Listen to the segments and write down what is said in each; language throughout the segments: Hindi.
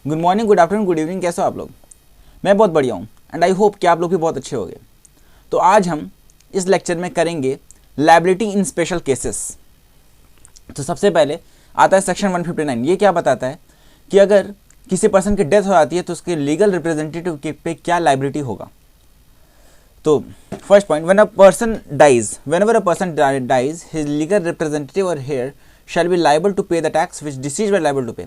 Good morning, good afternoon, good evening. कैसे हो आप लोग? मैं बहुत बढ़िया हूँ एंड आई होप कि आप लोग भी बहुत अच्छे होंगे। तो आज हम इस लेक्चर में करेंगे लायबिलिटी इन स्पेशल केसेस। तो सबसे पहले आता है सेक्शन 159। ये क्या बताता है कि अगर किसी पर्सन की डेथ हो जाती है तो उसके लीगल रिप्रेजेंटेटिव के पे क्या लायबिलिटी होगा। तो first point, whenever a person dies, his legal representative or heir shall be liable to pay the tax which deceased were liable to pay।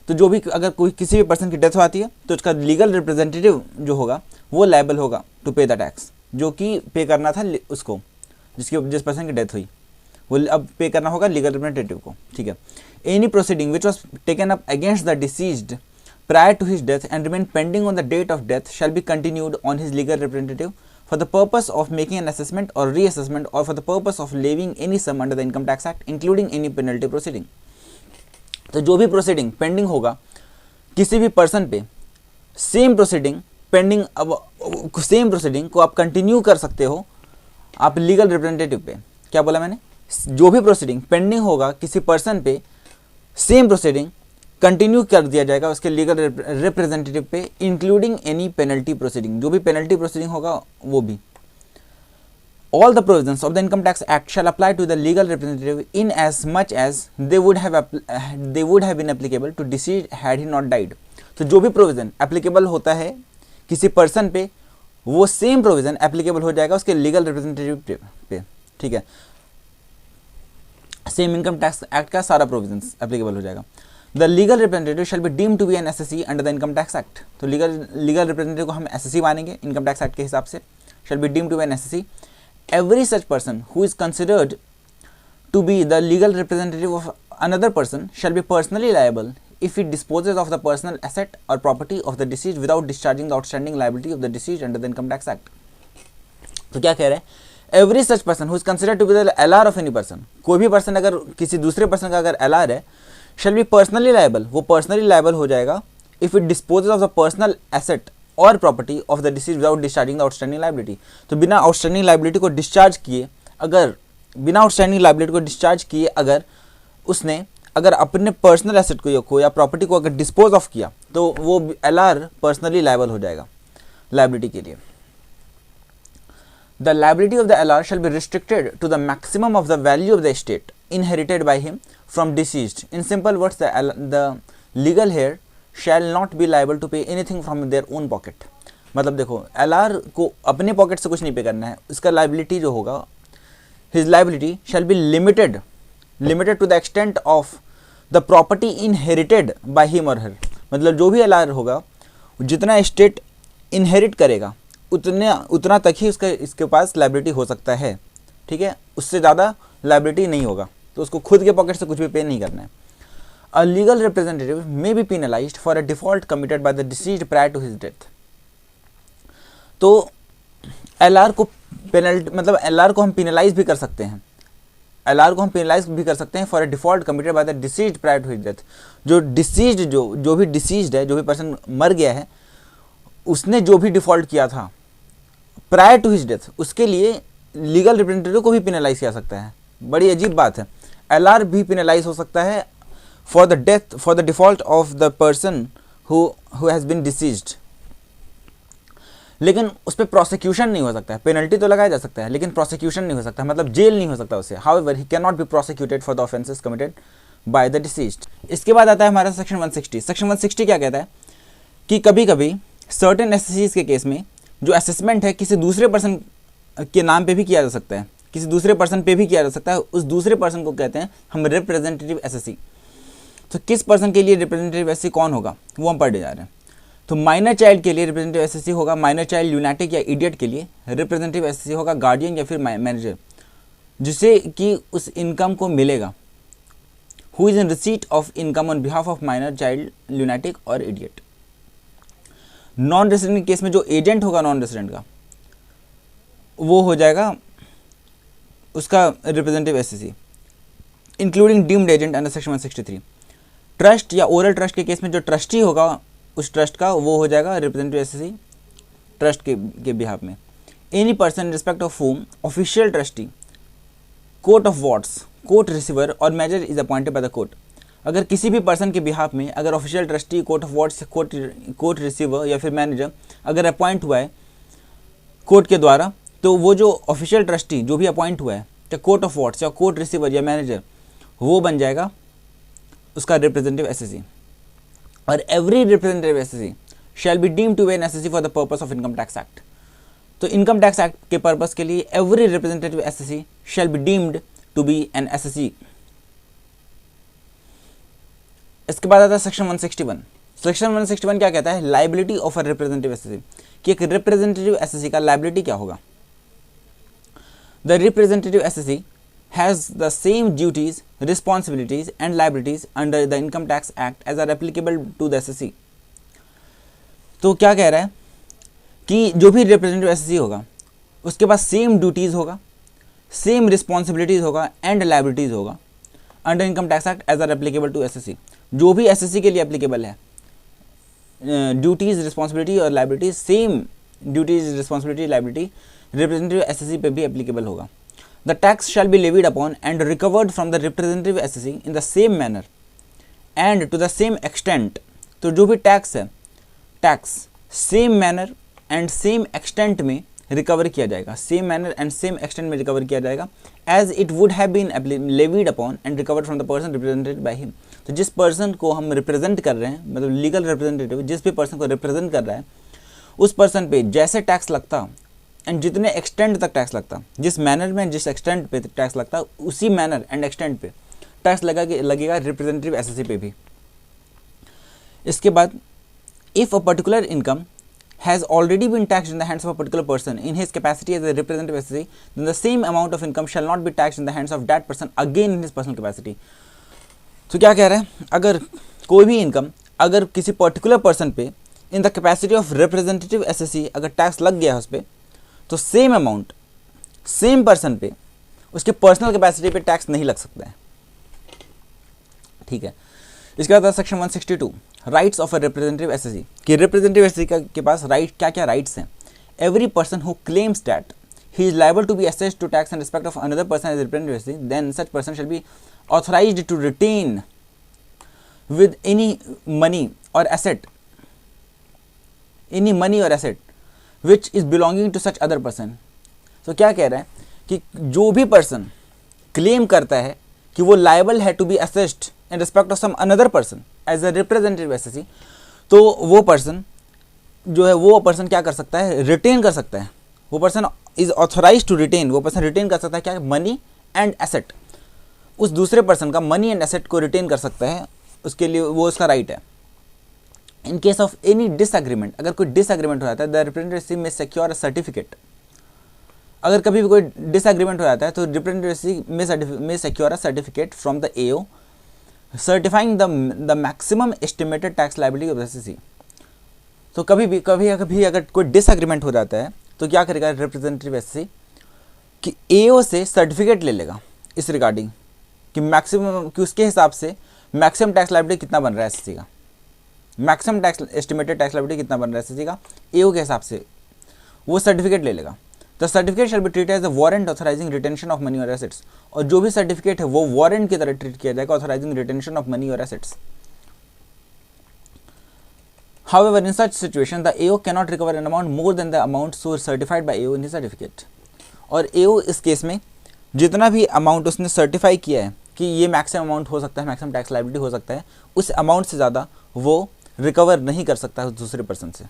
तो जो भी अगर कोई किसी भी पर्सन की डेथ हो आती है तो उसका लीगल रिप्रेजेंटेटिव जो होगा वो लायबल होगा टू पे द टैक्स, जो कि पे करना था उसको, जिस पर्सन की डेथ हुई वो अब पे करना होगा लीगल रिप्रेजेंटेटिव को। ठीक है। Any proceeding which was taken up against the deceased prior to his death and remain pending on the date of death shall be continued on his legal representative for the purpose of making an assessment or reassessment or for the purpose of levying any sum under the Income Tax Act including any penalty proceeding। तो जो भी प्रोसीडिंग पेंडिंग होगा किसी भी पर्सन पे, सेम प्रोसीडिंग पेंडिंग, अब सेम प्रोसीडिंग को आप कंटिन्यू कर सकते हो आप लीगल रिप्रेजेंटेटिव पे। क्या बोला मैंने? जो भी प्रोसीडिंग पेंडिंग होगा किसी पर्सन पे, सेम प्रोसीडिंग कंटिन्यू कर दिया जाएगा उसके लीगल रिप्रेजेंटेटिव पे, इंक्लूडिंग एनी पेनल्टी प्रोसीडिंग, जो भी पेनल्टी प्रोसीडिंग होगा वो भी। All the provisions of the income tax act shall apply to the legal representative in as much as they would have been applicable to deceased had he not died. तो जो भी प्रोविजन एप्लीकेबल होता है किसी पर्सन पे वो सेम प्रोविजन एप्लीकेबल हो जाएगा उसके लीगल रिप्रेजेंटेटिव पे। ठीक है। सेम इनकम टैक्स एक्ट का सारा प्रोविजन एप्लीकेबल हो जाएगा। The legal representative shall be deemed to be an SSE under the Income Tax Act। तो लीगल रिप्रेजेंटेटिव को हम SSE मानेंगे इनकम टैक्स एक्ट के हिसाब से। shall be deemed to be an SSE। Every such person who is considered to be the legal representative of another person shall be personally liable if he disposes of the personal asset or property of the deceased without discharging the outstanding liability of the deceased under the Income Tax Act। तो क्या कह रहे हैं? Every such person who is considered to be the LR of any person, कोई भी पर्सन अगर किसी दूसरे पर्सन का अगर LR है shall be personally liable, वो personally liable हो जाएगा if it disposes of the personal asset or property of the deceased without discharging the outstanding liability। तो बिना outstanding liability को discharge किए, अगर बिना outstanding liability को discharge किए उसने अगर अपने personal asset को या property को अगर dispose of किया तो वो LR personally liable हो जाएगा liability के लिए। The liability of the LR shall be restricted to the maximum of the value of the estate inherited by him from deceased। In simple words, the legal heir shall not be liable to pay anything from their own pocket। मतलब देखो, LR को अपने पॉकेट से कुछ नहीं पे करना है, इसका लाइबिलिटी जो होगा, his liability shall be limited to the extent of the property inherited by him or her। मतलब जो भी LR होगा जितना एस्टेट इनहेरिट करेगा उतना तक ही इसके पास लाइबिलिटी हो सकता है। ठीक है, उससे ज़्यादा लाइबिलिटी नहीं होगा, तो उसको खुद के पॉकेट से कुछ भी पे नहीं करना है। A legal representative may be penalised for a default committed by the deceased prior to his death. तो एलआर को एलआर को हम पेनलाइज भी कर सकते हैं, एलआर को हम पेनलाइज भी कर सकते हैं for a default committed by the deceased prior to his death. जो डिसीज्ड जो भी डिसीज्ड है, जो भी पर्सन मर गया है, उसने जो भी डिफॉल्ट किया था प्रायर टू हिज डेथ, उसके लिए लीगल रिप्रेजेंटेटिव को भी पेनलाइज किया सकता है। बड़ी अजीब बात है, एलआर भी पेनलाइज हो सकता है for the death, for the default of the person who has been deceased, लेकिन उस पर प्रोसिक्यूशन नहीं हो सकता है। पेनल्टी तो लगाया जा सकता है लेकिन प्रोसिक्यूशन नहीं हो सकता, मतलब जेल नहीं हो सकता उससे। However he can not be prosecuted for the offences committed by the deceased. इसके बाद आता है हमारा सेक्शन 160। सेक्शन 160 क्या कहता है कि कभी कभी सर्टेन एसएससीज के केस में जो असेसमेंट है किसी दूसरे पर्सन के नाम पे भी किया जा सकता है, किसी दूसरे पर्सन पे भी किया जा सकता है। उस दूसरे पर्सन को कहते हैं हम रिप्रेजेंटेटिव एसएससी। तो किस पर्सन के लिए रिप्रेजेंटेटिव एसएससी कौन होगा वो हम पढ़ने जा रहे हैं। तो माइनर चाइल्ड के लिए रिप्रेजेंटेटिव एसएससी होगा, माइनर चाइल्ड, ल्यूनाटिक या इडियट के लिए रिप्रेजेंटेटिव एसएससी होगा गार्डियन या फिर मैनेजर, जिसे कि उस इनकम को मिलेगा, who is in receipt of income on behalf of minor child, lunatic or idiot. Non resident case में जो एजेंट होगा नॉन रेसिडेंट का वो हो जाएगा उसका representative SSC including deemed agent under section 163। Trust या ओरल ट्रस्ट के केस में जो ट्रस्टी होगा उस ट्रस्ट का वो हो जाएगा रिप्रेजेंटेटिव एसएससी ट्रस्ट के बिहाफ में। Any person in respect of whom official trustee, court of wards, court receiver or manager is appointed by the court. अगर किसी भी पर्सन के बिहाफ में अगर official trustee, court of wards, court receiver या फिर मैनेजर अगर अपॉइंट हुआ है कोर्ट के द्वारा, तो वो जो ऑफिशियल ट्रस्टी जो भी अपॉइंट हुआ है, चाहे कोर्ट ऑफ वार्ड्स या कोर्ट रिसीवर या मैनेजर, वो बन जाएगा उसका रिप्रेजेंटेटिव एसएससी। और every representative assessee shall be deemed to be an assessee for the purpose of income tax act. तो इनकम टैक्स एक्ट के पर्पस के लिए every representative assessee shall be deemed to be an assessee. इसके बाद आता है सेक्शन 161। सेक्शन 161 क्या कहता है? Liability of a representative assessee, कि एक रिप्रेजेंटेटिव एसएससी का लायबिलिटी क्या होगा। The representative assessee has the same duties, responsibilities and liabilities under the income tax act as are applicable to the assessee. तो क्या कह रहा है कि जो भी रिप्रेजेंटेटिव एसएससी होगा उसके पास सेम ड्यूटीज होगा, सेम रिस्पॉन्सिबिलिटीज होगा एंड लायबिलिटीज होगा under income tax act as are applicable to SSC. जो भी एसएससी के लिए एप्लीकेबल है, ड्यूटीज, रिस्पॉन्सिबिलिटी और liability, same duties, responsibility, liability representative SSC पे भी एप्लीकेबल होगा। The tax shall be levied upon and recovered from the representative SSC in the same manner and to the same extent. तो जो भी टैक्स है, tax same manner and same extent में रिकवर किया जाएगा, same manner and same extent में रिकवर किया जाएगा, as it would have been levied upon and recovered from the person represented by him. तो जिस पर्सन को हम रिप्रेजेंट कर रहे हैं, मतलब लीगल रिप्रेजेंटेटिव जिस भी पर्सन को रिप्रेजेंट कर रहा है, उस पर्सन पे जैसे टैक्स लगता एंड जितने एक्सटेंट तक टैक्स लगता, जिस मैनर में जिस एक्सटेंट पे टैक्स लगता, उसी मैनर एंड एक्सटेंट पे टैक्स लगेगा रिप्रेजेंटेटिव एसएससी पे भी। इसके बाद if a particular income has already been taxed in the hands of a particular person in his capacity as a representative SSC, then the same amount of income shall not be taxed in the hands of that person again in his personal capacity. तो क्या कह रहा है? अगर कोई भी इनकम अगर किसी पर्टिकुलर पर्सन पे इन the capacity of representative SSC अगर टैक्स लग गया है उस पर, तो सेम अमाउंट सेम पर्सन पे उसके पर्सनल कैपेसिटी पे टैक्स नहीं लग सकता है। ठीक है। इसके बाद section 162 rights of a representative assessee, कि रिप्रेजेंटेटिव एसएससी के पास राइट क्या क्या राइट्स हैं। Every person who claims that he is liable to be assessed to tax in respect of another person as representative assessee, then such person shall be authorised to retain with any money or asset which is belonging to such other person. तो क्या कह रहा है कि जो भी पर्सन क्लेम करता है कि वो लायबल है to be assessed in respect of some another person as a representative SSC, तो वो पर्सन जो है वो पर्सन क्या कर सकता है? रिटेन कर सकता है। वो person is authorise to retain, वो पर्सन रिटेन कर सकता है क्या? Money and asset. उस दूसरे पर्सन का मनी एंड एसेट को रिटेन कर सकता है, उसके लिए वो उसका राइट है। In case of any disagreement, अगर कोई डिसएग्रीमेंट हो जाता है, the representative may secure a certificate. अगर कभी भी कोई डिसएग्रीमेंट हो जाता है तो representative may secure a certificate from the AO certifying the maximum estimated tax liability of SSC. तो कभी अगर कोई डिसएग्रीमेंट हो जाता है तो क्या करेगा रिप्रेजेंटेटिव एसएससी कि एओ से सर्टिफिकेट ले लेगा इस रिगार्डिंग कि मैक्सिमम, कि उसके हिसाब से मैक्सिमम टैक्स लायबिलिटी कितना बन रहा है एसएससी का, maximum tax estimated tax liability कितना बन रहा है एसएससी का, एओ के हिसाब से वो सर्टिफिकेट ले लेगा। The certificate shall be treated as a warrant authorising retention of money और एसेट्स, और जो भी सर्टिफिकेट है वो वारंट की तरह ट्रीट किया जाएगा, ऑथराइजिंग रिटेंशन ऑफ मनी और assets. However, in such situation, the AO cannot recover an amount more than the amount so certified by AO in his certificate. और AO इस केस में जितना भी अमाउंट उसने सर्टिफाई किया है कि ये मैक्सिमम अमाउंट हो सकता है, मैक्सिमम टैक्स लायबिलिटी हो सकता है, उस अमाउंट से ज़्यादा वो रिकवर नहीं कर सकता उस दूसरे पर्सन से।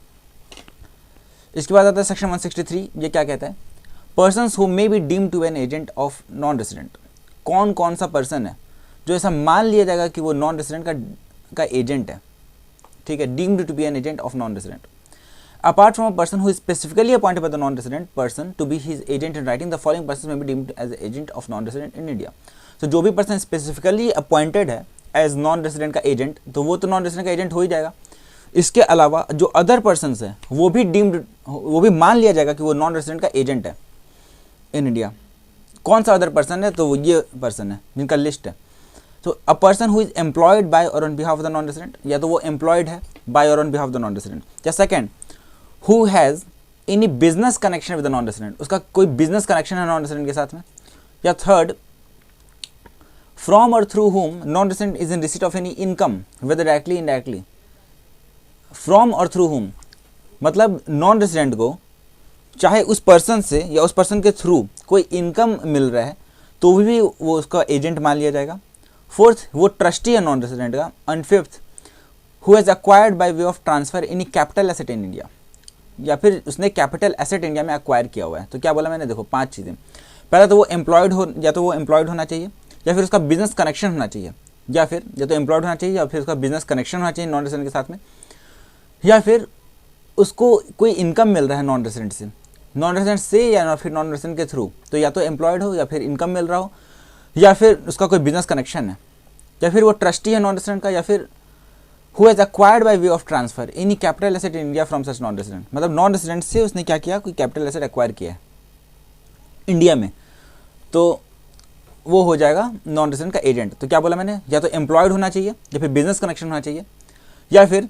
इसके बाद आता है सेक्शन 163। ये क्या कहता है? Persons who may be deemed to an agent of non resident. कौन कौन सा पर्सन है जो ऐसा मान लिया जाएगा कि वो नॉन रेसिडेंट का एजेंट है। ठीक है, deemed to be an agent of non resident. Apart from a person who is specifically appointed by the non resident person to be his agent in writing, the following person may be deemed as agent of non resident in India. तो जो भी पर्सन स्पेसिफिकली अपॉइंटेड है एज नॉन रेसिडेंट का एजेंट, तो वो तो नॉन रेसिडेंट का एजेंट हो ही जाएगा। इसके अलावा जो अदर पर्सन्स हैं वो भी मान लिया जाएगा कि वो नॉन रेसिडेंट का एजेंट है इन इंडिया। कौन सा अदर पर्सन है? तो वो ये पर्सन है जिनका लिस्ट है। तो a person who is employed by or on behalf of the non resident, या तो वो एम्प्लॉयड है by or on behalf of the non resident. या second, who has any business connection with the non resident, उसका कोई बिजनेस कनेक्शन है नॉन रेसिडेंट के साथ में। या third, from or through whom non resident is in receipt of any income whether directly indirectly. From or through whom मतलब नॉन रेसिडेंट को चाहे उस पर्सन से या उस पर्सन के थ्रू कोई इनकम मिल रहा है तो भी वो उसका एजेंट मान लिया जाएगा। फोर्थ, वो ट्रस्टी है नॉन रेसिडेंट का। And fifth, who has acquired by way of transfer any capital asset in India, या फिर उसने कैपिटल एसेट इंडिया में एक्वायर किया हुआ है। तो क्या बोला मैंने, देखो 5 चीज़ें। पहला तो वो एम्प्लॉयड हो, या तो वो एम्प्लॉयड होना चाहिए, या फिर उसका बिजनेस कनेक्शन होना चाहिए, या तो एम्प्लॉयड होना चाहिए, या फिर उसका बिजनेस कनेक्शन होना चाहिए नॉन रेसिडेंट के साथ में, या फिर उसको कोई इनकम मिल रहा है नॉन रेसिडेंट से या फिर नॉन रेसिडेंट के थ्रू। तो या तो एम्प्लॉयड हो, या फिर इनकम मिल रहा हो, या फिर उसका कोई बिजनेस कनेक्शन है, या फिर वो ट्रस्टी है नॉन रेसिडेंट का, या फिर who has acquired by way of transfer any capital asset in India from such non resident. मतलब नॉन रेसिडेंट से उसने क्या किया, कोई कैपिटल एसेट एक्वायर किया है इंडिया में, तो वो हो जाएगा नॉन रेसिडेंट का एजेंट। तो क्या बोला मैंने, या तो एम्प्लॉयड होना चाहिए, या फिर बिजनेस कनेक्शन होना चाहिए, या फिर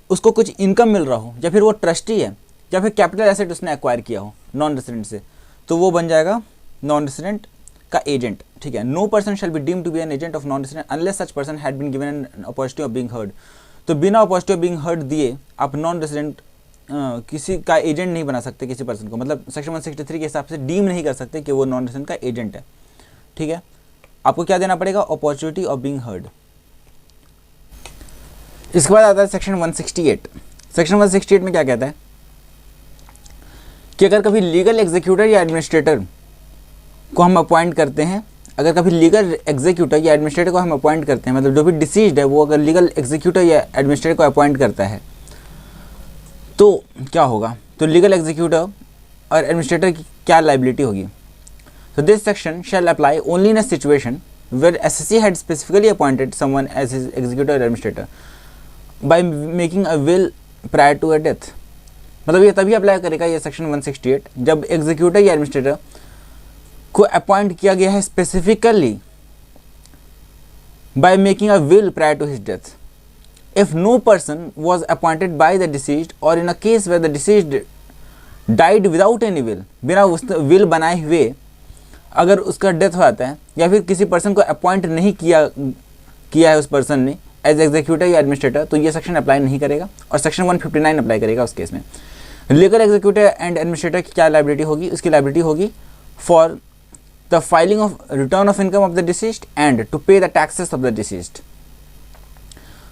उसको कुछ इनकम मिल रहा हो, या फिर वो ट्रस्टी है, या फिर कैपिटल एसेट उसने एक्वायर किया हो नॉन रेसिडेंट से, तो वो बन जाएगा नॉन रेसिडेंट का एजेंट। ठीक है। No person shall be deemed to be an agent of non resident unless such person had been given an opportunity of being heard. तो बिना अपॉर्चुनिटी ऑफ बीइंग हर्ड दिए आप नॉन रेसिडेंट किसी का एजेंट नहीं बना सकते किसी पर्सन को। मतलब सेक्शन 163 के हिसाब से डीम नहीं कर सकते कि वो नॉन रेसिडेंट का एजेंट है। ठीक है। आपको क्या देना पड़ेगा, अपॉर्चुनिटी ऑफ बीइंग हर्ड। इसके बाद आता है सेक्शन 168। सेक्शन 168 में क्या कहता है कि अगर कभी लीगल एग्जीक्यूटर या एडमिनिस्ट्रेटर को हम अपॉइंट करते हैं, अगर कभी लीगल एग्जीक्यूटर या एडमिनिस्ट्रेटर को हम अपॉइंट करते हैं, मतलब जो भी डिसीज्ड है वो अगर लीगल एग्जीक्यूटर या एडमिनिस्ट्रेटर को अपॉइंट करता है तो क्या होगा, तो लीगल एग्जीक्यूटर और एडमिनिस्ट्रेटर की क्या लाइबिलिटी होगी। तो this section shall apply only in a situation where assessee had specifically appointed someone as his executor और administrator by making a will prior to a death. मतलब ये तभी अप्लाई करेगा ये सेक्शन 168 जब एग्जीक्यूटर या एडमिनिस्ट्रेटर को अपॉइंट किया गया है specifically by making a will prior to his death. If no person was appointed by the deceased or in a case where the deceased died without any will, बिना उस विल बनाए हुए अगर उसका डेथ हो जाता है, या फिर किसी पर्सन को अपॉइंट नहीं किया है उस पर्सन ने एज एग्जीक्यूटर या एडमिनिस्ट्रेटर, तो ये सेक्शन अप्लाई नहीं करेगा और सेक्शन 159 अप्लाई करेगा उस केस में। लीगल एग्जीक्यूटर एंड एडमिनिस्ट्रेटर की क्या लाइबिलिटी होगी, उसकी लाइबिलिटी होगी for the filing of return of income of the deceased and to pay the taxes of the deceased.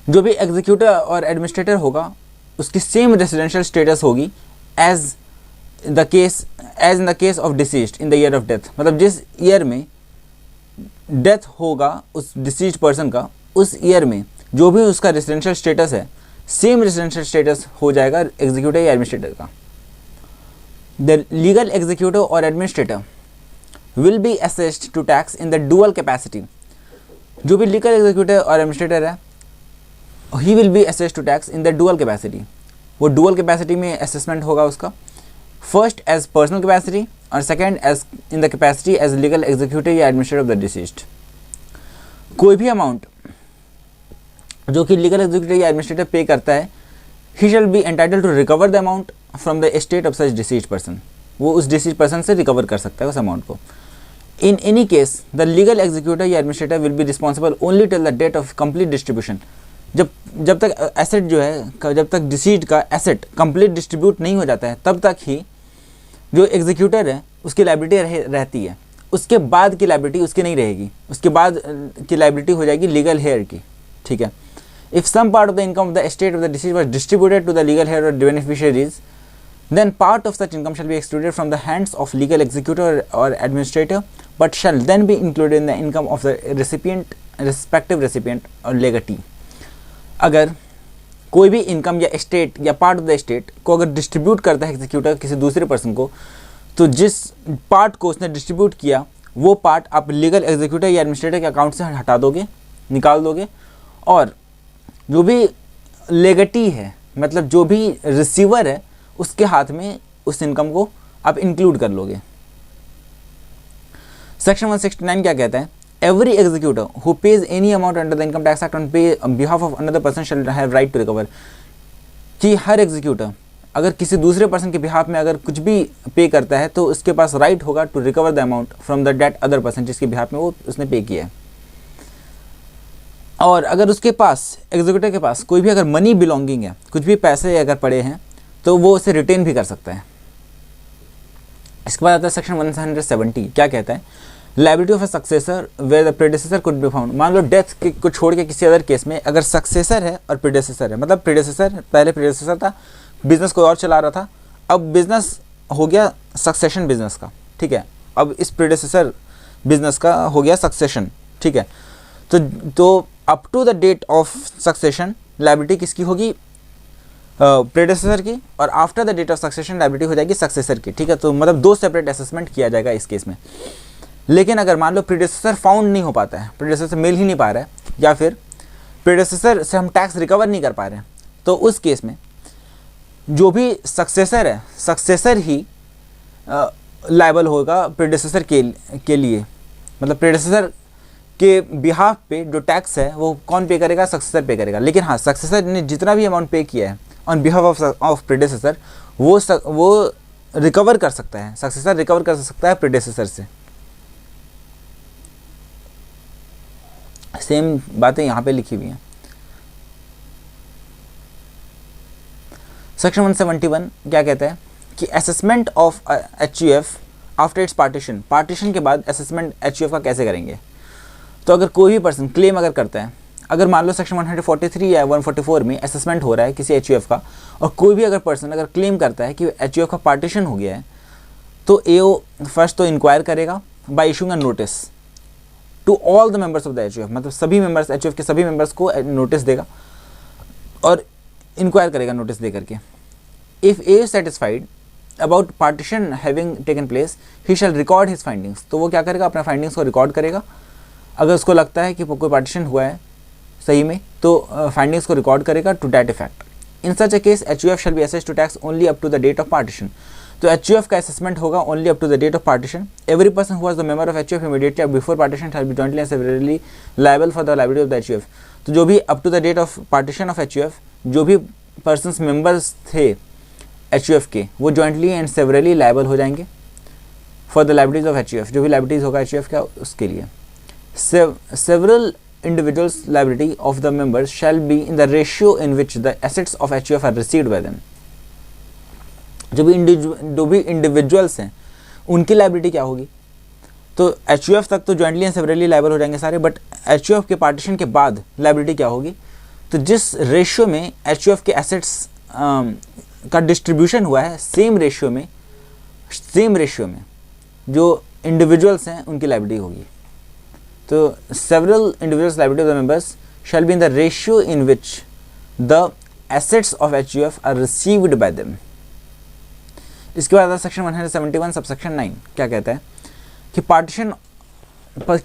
जो भी एग्जीक्यूटर और एडमिनिस्ट्रेटर होगा उसकी सेम रेसिडेंशियल स्टेटस होगी as in the case of deceased in the year of death. मतलब जिस ईयर में डेथ होगा उस डिसीज्ड पर्सन का, उस ईयर में जो भी उसका रेसिडेंशियल स्टेटस है सेम रेसिडेंशियल स्टेटस हो जाएगा एग्जीक्यूटर या एडमिनिस्ट्रेटर का। द लीगल एग्जीक्यूटर और administrator will be assessed to tax in the dual capacity. जो भी लीगल एग्जीक्यूटर और एडमिनिस्ट्रेटर है he will be assessed to tax in the dual capacity. वो डुअल कैपेसिटी में असेसमेंट होगा उसका, फर्स्ट एज पर्सनल कैपेसिटी और second as in the capacity as legal executor या एडमिनिस्ट्रेटर ऑफ द डिसीज्ड। कोई भी अमाउंट जो कि लीगल एग्जीक्यूटर या एडमिनिस्ट्रेटर पे करता है, he shall be entitled to recover the amount from the estate of such deceased person. वो उस डिसीज्ड पर्सन से रिकवर कर सकता है उस अमाउंट को। In any case the legal executor या administrator will be responsible only till the date of complete distribution. जब तक एसेट जो है, जब तक डिसीज्ड का एसेट कंप्लीट डिस्ट्रीब्यूट नहीं हो जाता है, तब तक ही जो एग्जीक्यूटर है उसकी लायबिलिटी रहती है। उसके बाद की लायबिलिटी उसकी नहीं रहेगी, उसके बाद की लायबिलिटी हो जाएगी लीगल हेयर की। ठीक है। If some part of the income of the estate of the deceased was distributed to the legal heir और beneficiaries, then part of such income shall be excluded from the hands of legal executor or administrator, but shall then be included in the income of the respective recipient or legatee. अगर कोई भी इनकम या एस्टेट या पार्ट ऑफ द एस्टेट को अगर डिस्ट्रीब्यूट करता है एग्जीक्यूटर किसी दूसरे पर्सन को, तो जिस पार्ट को उसने डिस्ट्रीब्यूट किया वो पार्ट आप लीगल एग्जीक्यूटर या एडमिनिस्ट्रेटर के अकाउंट से हटा दोगे, निकाल दोगे, और जो भी लेगटी है, मतलब जो भी रिसीवर है, उसके हाथ में उस इनकम को आप इंक्लूड कर लोगे। सेक्शन 169 क्या कहता है, every executor who pays any amount under the income tax act on behalf of another person shall have right to recover. कि हर एग्जीक्यूटर अगर किसी दूसरे पर्सन के बिहाफ में अगर कुछ भी पे करता है तो उसके पास राइट होगा to recover the amount from the that other person जिसके बिहाफ में वो उसने पे किया है। और अगर उसके पास एग्जीक्यूटिव के पास कोई भी अगर मनी बिलोंगिंग है, कुछ भी पैसे अगर पड़े हैं, तो वो उसे रिटेन भी कर सकता है। इसके बाद आता है सेक्शन 170। क्या कहता है? Liability of a successor where the predecessor could be found. मान लो डेथ को छोड़ के किसी अदर केस में अगर सक्सेसर है और प्रेडेसेसर है, मतलब प्रेडेसेसर पहले प्रेडेसेसर था, बिजनेस कोई और चला रहा था, अब बिजनेस हो गया सक्सेशन बिजनेस का, ठीक है, अब इस प्रेडेसेसर बिजनेस का हो गया सक्सेशन, ठीक है, तो up to the date of succession liability किसकी होगी? प्रेडेसेसर की, और after the date of succession liability हो जाएगी सक्सेसर की, ठीक है। तो मतलब दो सेपरेट असेसमेंट किया जाएगा इस केस में। लेकिन अगर मान लो प्रेडेसेसर फाउंड नहीं हो पाता है, प्रेडेसेसर मिल ही नहीं पा रहा है, या फिर प्रेडेसेसर से हम टैक्स रिकवर नहीं कर पा रहे हैं, तो उस केस में जो भी सक्सेसर है, सक्सेसर ही लायबल होगा प्रेडेसेसर के लिए, मतलब प्रेडेसेसर के बिहाफ पे जो टैक्स है वो कौन पे करेगा? सक्सेसर पे करेगा। लेकिन हाँ, सक्सेसर ने जितना भी अमाउंट पे किया है ऑन बिहाफ ऑफ प्रेडेसेसर वो रिकवर कर सकता है, सक्सेसर रिकवर कर सकता है प्रेडेसेसर से। सेम बातें यहाँ पे लिखी हुई हैं। सेक्शन 171 क्या कहता है कि assessment of HUF after it's partition, partition के बाद असेसमेंट एचयूएफ का कैसे करेंगे? तो अगर कोई भी पर्सन क्लेम अगर करता है, अगर मान लो सेक्शन 143 या 144 में असेसमेंट हो रहा है किसी एचयूएफ का, और कोई भी अगर पर्सन अगर क्लेम करता है कि एचयूएफ का पार्टीशन हो गया है, तो एओ फर्स्ट तो इंक्वायर करेगा by issuing a notice to all the members of the HUF, मतलब सभी मेंबर्स, एचयूएफ के सभी मेंबर्स को नोटिस देगा और इंक्वायर करेगा नोटिस दे करके। If A is satisfied about partition having taken place, he shall record his findings, तो वो क्या करेगा? अपने फाइंडिंग्स को रिकॉर्ड करेगा। अगर उसको लगता है कि कोई पार्टीशन हुआ है सही में, तो फाइंडिंग्स को रिकॉर्ड करेगा to that effect. In such a case HUF shall be assessed to tax only up to the date of partition, तो एचयूएफ का असेसमेंट होगा only up to the date of partition. Every person who was the member of HUF immediately before partition shall be jointly and severally liable for the liability of the HUF, तो जो भी up to the date of partition of HUF जो भी पर्सन्स मेंबर्स थे एचयूएफ के, वो जॉइंटली एंड सेवरली लायबल हो जाएंगे for the liabilities of HUF, जो भी लायबिलिटीज होगा एचयूएफ का उसके लिए। Several individuals' liability of the members shall be in the ratio in which the assets of HUF are received by them. जो भी इंडिविजुअल्स हैं उनकी लाइबिलिटी क्या होगी? तो HUF तक तो जॉइंटली एंड सेवरली लाइबल हो जाएंगे सारे, बट HUF के पार्टीशन के बाद लाइबिलिटी क्या होगी? तो जिस रेशियो में HUF के एसेट्स का डिस्ट्रीब्यूशन हुआ है, सेम रेशियो में जो इंडिविजुअल्स हैं उनकी लाइबिलिटी होगी। तो several individuals liability of the members shall be in the ratio in which the assets of HUF are received by them. इसके बाद सेक्शन 171 सबसेक्शन 9 क्या कहता है कि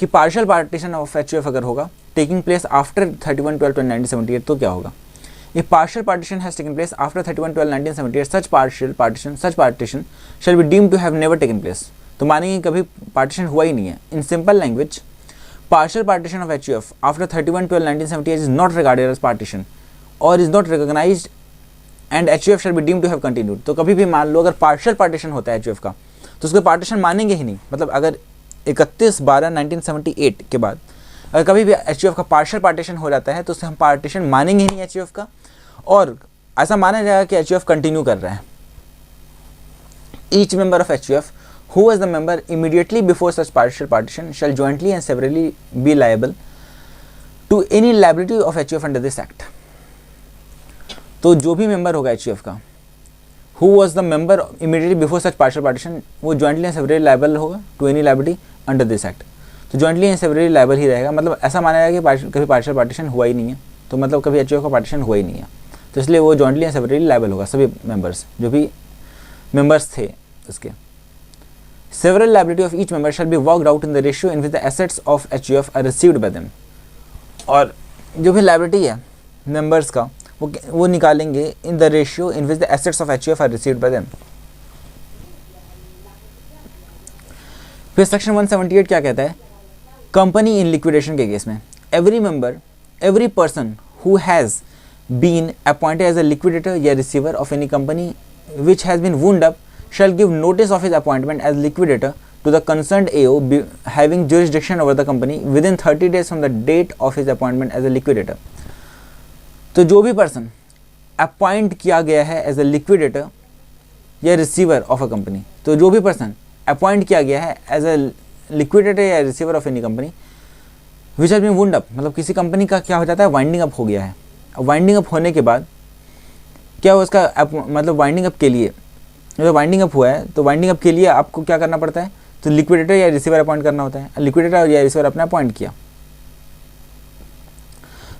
पार्शियल पार्टीशन ऑफ HUF अगर होगा टेकिंग प्लेस आफ्टर 31/12/1978, तो क्या होगा? If partial partition has taken place after 31/12/1978, such partition shall be deemed to have never taken place. तो मानेंगे कभी पार्टीशन हुआ ही नहीं है। In simple language, partial partition of HUF after 31/12/1978 is not regarded as partition or is not recognized and HUF shall be deemed to have continued. तो कभी भी मान लो अगर partial partition होता है HUF का, तो उसको partition मानेंगे ही नहीं। मतलब अगर 31/12/1978 के बाद अगर कभी भी HUF का partial partition हो जाता है, तो उसे हम partition मानेंगे ही नहीं HUF का, और ऐसा माना जाएगा कि HUF कंटिन्यू कर रहा है। Each member of HUF who was the member immediately before such partial partition shall jointly and severally be liable to any liability of HUF under this act. तो जो भी मेंबर होगा HUF का who was the member immediately before such partial partition, वो jointly and severally liable होगा to any liability under this act. तो jointly and severally liable ही रहेगा। मतलब ऐसा माना जाएगा कि कभी partial partition हुआ ही नहीं है, तो मतलब कभी HUF का partition हुआ ही नहीं है, तो इसलिए वो jointly and severally liable होगा, सभी मेंबर्स जो भी मेंबर्स थे उसके। Several liability of each member shall be worked out in the ratio in which the assets of HUF are received by them. और जो भी liability है members का वो निकालेंगे in the ratio in which the assets of HUF are received by them. फिर सेक्शन 178 क्या कहता है? कंपनी इन लिक्विडेशन के केस में every person who has been appointed as a liquidator या receiver of any company which has been wound up shall give notice of his appointment as liquidator to the concerned AO having jurisdiction over the company within 30 days from the date of his appointment as a liquidator. तो जो भी पर्सन अपॉइंट किया गया है एज ए लिक्विडेटर या रिसीवर ऑफ अ कंपनी, तो जो भी पर्सन अपॉइंट किया गया है एज ए लिक्विडेटर या receiver of any company which has been wound up, मतलब किसी कंपनी का क्या हो जाता है, वाइंडिंग अप हो गया है. वाइंडिंग अप होने के बाद क्या हो, उसका मतलब वाइंडिंग अप के लिए, जब वाइंडिंग अप हुआ है तो वाइंडिंग अप के लिए आपको क्या करना पड़ता है, तो लिक्विडेटर या रिसीवर अपॉइंट करना होता है. लिक्विडेटर या रिसीवर अपने अपॉइंट किया,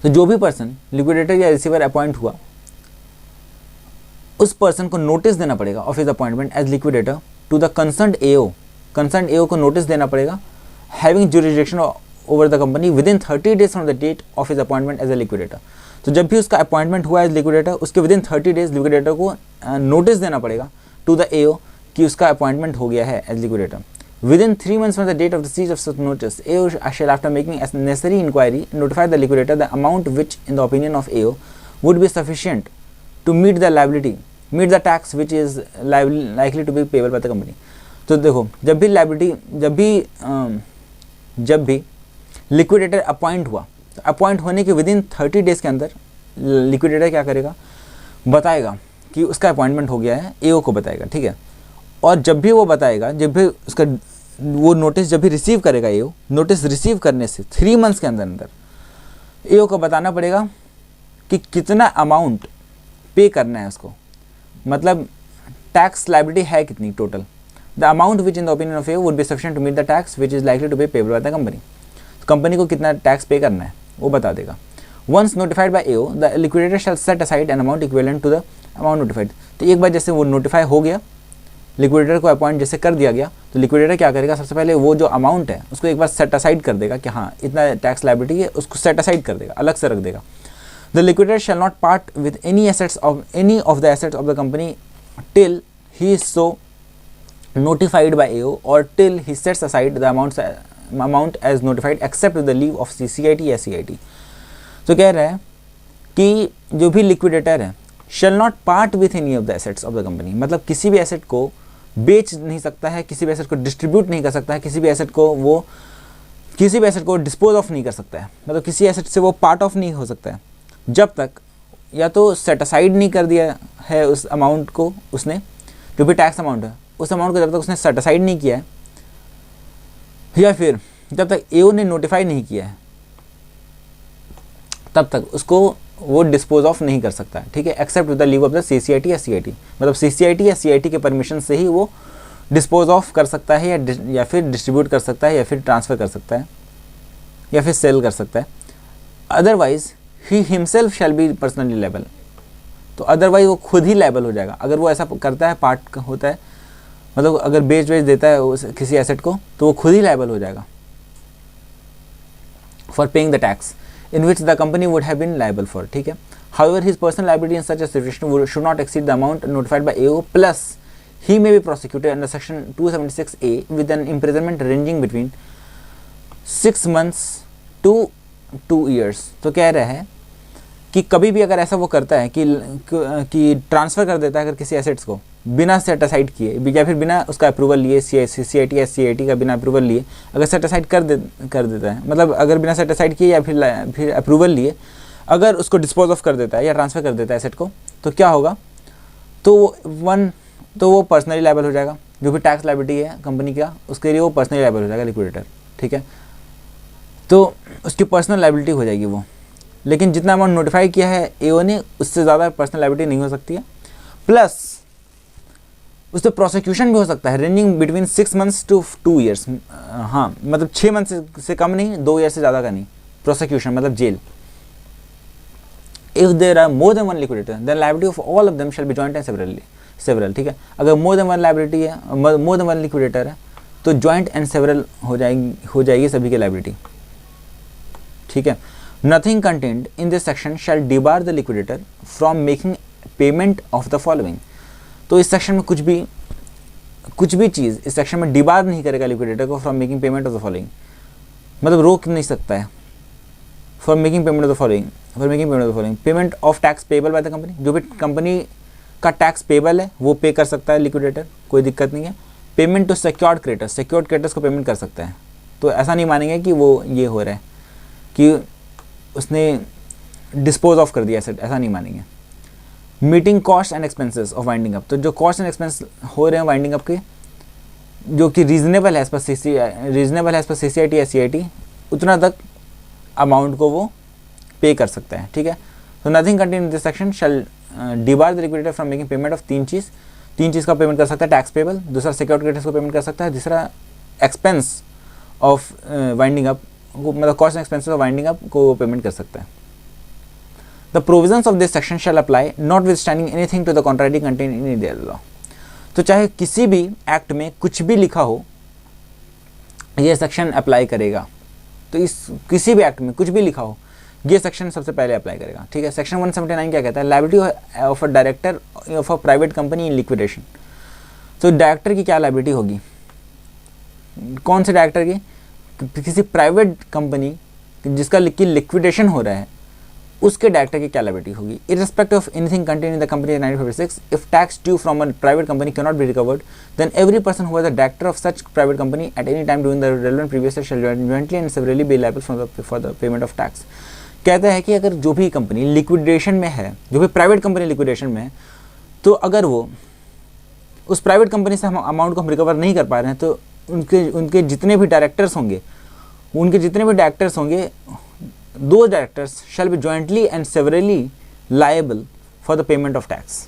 तो जो भी पर्सन लिक्विडेटर या रिसीवर अपॉइंट हुआ उस पर्सन को नोटिस देना पड़ेगा of his appointment as liquidator to the concerned AO. Concerned AO को नोटिस देना पड़ेगा having jurisdiction over the company within 30 days from the date of his appointment as a liquidator. तो जब भी उसका अपॉइंटमेंट हुआ एज लिक्विडेटर, उसके विद इन 30 डेज लिक्विडेटर को नोटिस देना पड़ेगा टू द एओ कि उसका अपॉइंटमेंट हो गया है as liquidator. Within 3 months from the date of the receipt of such notice, AO shall, after making a necessary inquiry, notify the liquidator the amount which, in the opinion of AO, would be sufficient to meet the tax which is likely to be payable by the company. तो देखो, जब भी लिक्विडेटर अपॉइंट हुआ, तो अपॉइंट होने के विदिन 30 डेज के अंदर लिक्विडेटर क्या करेगा, बताएगा कि उसका अपॉइंटमेंट हो गया है, AO को बताएगा. ठीक है, और जब भी वो बताएगा, जब भी उसका वो नोटिस जब भी रिसीव करेगा एओ, नोटिस रिसीव करने से 3 मंथ्स के अंदर एओ को बताना पड़ेगा कि कितना अमाउंट पे करना है उसको, मतलब टैक्स लायबिलिटी है कितनी total. The amount which in the opinion of AO would be sufficient to meet the tax which is likely to be payable by the company. Company को कितना टैक्स पे करना है वो बता देगा. Once notified by AO, the liquidator shall set aside an amount equivalent to the amount notified. तो एक बार जैसे वो नोटिफाई हो गया, लिक्विडेटर को अपॉइंट जैसे कर दिया गया, तो लिक्विडेटर क्या करेगा, सबसे पहले वो जो अमाउंट है उसको एक बार सेट असाइड कर देगा कि हाँ इतना टैक्स लायबिलिटी है, उसको सेट असाइड कर देगा, अलग से रख देगा. The liquidator shall not part with any of the assets of the company till he is so notified by AO or till he sets aside the amount as notified except with the leave of CCIT या CIT. तो कह रहा है कि जो भी लिक्विडेटर है shall not part with any of the assets of the company, मतलब किसी भी एसेट को बेच नहीं सकता है, किसी भी एसेट को डिस्ट्रीब्यूट नहीं कर सकता है, किसी भी एसेट को डिस्पोज ऑफ नहीं कर सकता है, मतलब किसी एसेट से वो पार्ट ऑफ नहीं हो सकता है जब तक या तो सेट असाइड नहीं कर दिया है उस अमाउंट को उसने, जो भी टैक्स अमाउंट है उस अमाउंट को जब तक उसने सेट असाइड नहीं किया है, या फिर जब तक एओ ने नोटिफाई नहीं किया है तब तक उसको वो डिस्पोज ऑफ नहीं कर सकता है. ठीक है, except with the leave of the CCIT या CIT, मतलब CCIT या CIT के परमिशन से ही वो डिस्पोज ऑफ कर सकता है या फिर डिस्ट्रीब्यूट कर सकता है या फिर ट्रांसफ़र कर सकता है या फिर सेल कर सकता है. Otherwise he himself shall be personally liable. तो अदरवाइज वो खुद ही लायबल हो जाएगा अगर वो ऐसा करता है, पार्ट होता है, मतलब अगर बेच देता है किसी एसेट को, तो वो खुद ही लायबल हो जाएगा for paying the tax in which the company would have been liable for. ठीक है, however his personal liability in such a situation should not exceed the amount notified by AO, plus he may be prosecuted under section 276A with an imprisonment ranging between 6 months to 2 years. तो कह रहा है कि कभी भी अगर ऐसा वो करता है कि ट्रांसफ़र कर देता है अगर किसी एसेट्स को बिना सेट असाइड किए या फिर बिना उसका अप्रूवल लिए, CIT या CIT का बिना अप्रूवल लिए अगर सेट असाइड कर देता है, मतलब अगर बिना सेट असाइड किए या फिर अप्रूवल लिए अगर उसको डिस्पोज ऑफ कर देता है या ट्रांसफ़र कर देता है एसेट को, तो क्या होगा, तो वो पर्सनली लायबल हो जाएगा. जो भी टैक्स लायबिलिटी है कंपनी का उसके लिए वो पर्सनली लायबल हो जाएगा लिक्विडेटर. ठीक है, तो उसकी पर्सनल लायबिलिटी हो जाएगी वो. लेकिन जितना अमाउंट नोटिफाई किया है एओ ने उससे ज़्यादा पर्सनल लायबिलिटी नहीं हो सकती है. प्लस उस पर प्रोसिक्यूशन भी हो सकता है ranging between 6 months to 2 years. हाँ, मतलब 6 मंथ से कम नहीं, 2 ईयर से ज़्यादा का नहीं. प्रोसिक्यूशन मतलब जेल. If there are more than one liquidator then liability of all of them shall be joint and several. ठीक है, अगर मोर देन वन लायबिलिटी है, मोर देन वन लिक्विडेटर है, तो जॉइंट एंड सेवरल हो जाएगी सभी की लायबिलिटी. ठीक है, nothing content in this section shell debar the liquidator from making payment of the following. तो इस सेक्शन में कुछ भी चीज़ इस सेक्शन में डिबार नहीं करेगा लिक्विडेटर को from making payment of the following, मतलब रोक नहीं सकता है. For making payment of the following, payment of tax payable by the company, जो भी कंपनी का टैक्स पेबल है वो पे कर सकता है लिक्विडेटर, कोई दिक्कत नहीं है. पेमेंट टू सिक्योर्ड क्रेडिटर्स को पेमेंट कर सकता है। तो ऐसा नहीं मानेंगे कि वो ये हो रहा है कि उसने डिस्पोज ऑफ कर दिया एसेट, ऐसा नहीं मानेंगे। Meeting cost and expenses of winding up, तो जो कॉस्ट एंड एक्सपेंस हो रहे हैं वाइंडिंग अप के, जो कि रीजनेबल है एज पर CCIT या CIT, उतना तक अमाउंट को वो पे कर सकता है, ठीक है। तो nothing contain in this section shell debar the liquidator from making payment of तीन चीज़ का पेमेंट कर सकता है, टैक्स पेबल, दूसरा सिक्योर्ड क्रेडिटर्स को पेमेंट कर सकता है, तीसरा एक्सपेंस ऑफ वाइंडिंग अप को, मतलब cost and expenses of winding up को पेमेंट कर सकता है। The provisions of this section shall apply notwithstanding anything to the contrary contain in any other law. तो चाहे किसी भी एक्ट में कुछ भी लिखा हो, ये सेक्शन अप्लाई करेगा। तो इस किसी भी एक्ट में कुछ भी लिखा हो, ये सेक्शन सबसे पहले अप्लाई करेगा, ठीक है। सेक्शन 179 क्या कहता है? Liability of a director of a private company in liquidation. तो डायरेक्टर की क्या लायबिलिटी होगी? कौन से डायरेक्टर की? किसी प्राइवेट कंपनी जिसका लिक्विडेशन हो रहा है, उसके डायरेक्टर की क्या लायबिलिटी होगी? Irrespective of anything contained in the company 1956, if tax due from a private company can not be recovered, then every person who was the director of such private company at any time during the relevant previous year shall jointly and severally be liable for the payment of tax. कहता है कि अगर जो भी कंपनी लिक्विडेशन में है, जो भी प्राइवेट कंपनी लिक्विडेशन में है, तो अगर वो उस प्राइवेट कंपनी से हम अमाउंट को हम रिकवर नहीं कर पा रहे हैं, तो उनके जितने भी डायरेक्टर्स होंगे, those directors shall be jointly and severally liable for the payment of tax.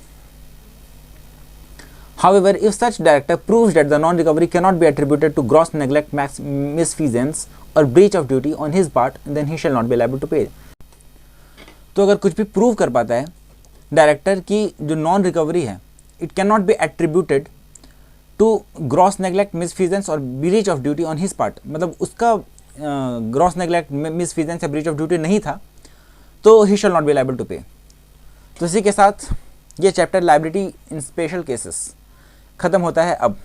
However, if such director proves that the non-recovery cannot be attributed to gross neglect, misfeasance or breach of duty on his part, then he shall not be liable to pay. तो अगर कुछ भी प्रूव कर पाता है डायरेक्टर की जो नॉन रिकवरी है, it can not be attributed to gross neglect, misfeasance or breach of duty on his part, मतलब उसका ग्रॉस नेग्लेक्ट, मिसफीजेंस या ब्रीच ऑफ ड्यूटी नहीं था, तो he shall not be liable to pay. तो इसी के साथ ये chapter liability in special cases खत्म होता है अब।